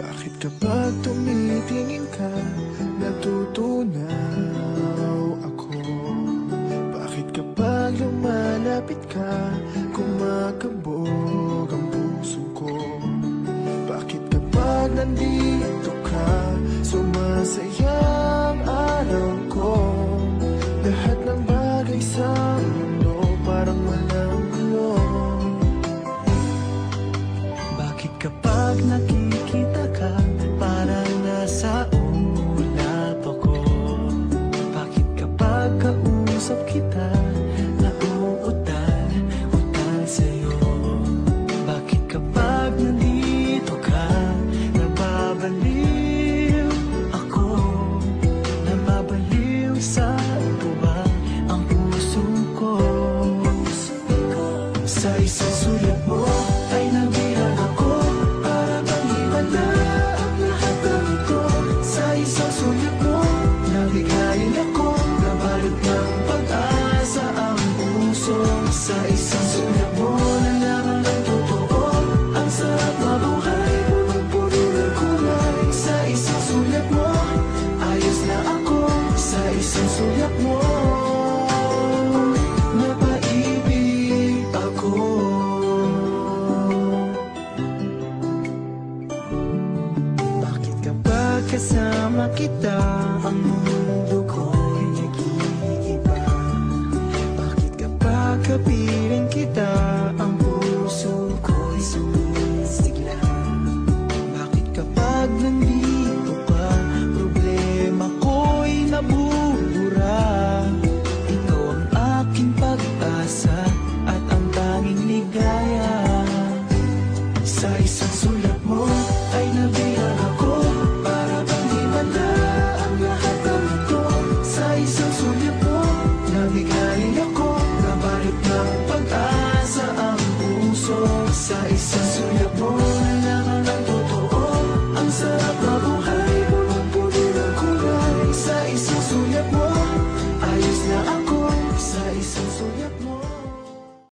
Bakit kapag tumitingin ka, natutunaw ako? Bakit kapag lumalapit ka, kumakabog ang puso ko? Bakit kapag nandito ka, sumasaya ang araw ko? Lahat ng bagay sa mundo parang walang gulo. Bakit kapag nakikita ka, parang nasa ulap ako? Bakit kapag kausap kita, nauutal sa'yo? Bakit kapag nandito ka, nababaliw ako? Nababaliw sa tuwa ang puso ko. Sa isang sulat mo ay nabilang ako, para bang iwala ang lahat ng ito. Sa isang sulat mo, nabigayin ako, nabalot ng pag-asa ang puso. Sa isang sulat mo, nalaman ng totoo, ang sarap mabuhay, puro ng kulay. Sa isang sulat mo, ayos na ako. Sa isang sulat mo, napaibig ako. Bakit kapag kasama kita, ang mundo ko'y nag-iiba? Bakit kapag kapiling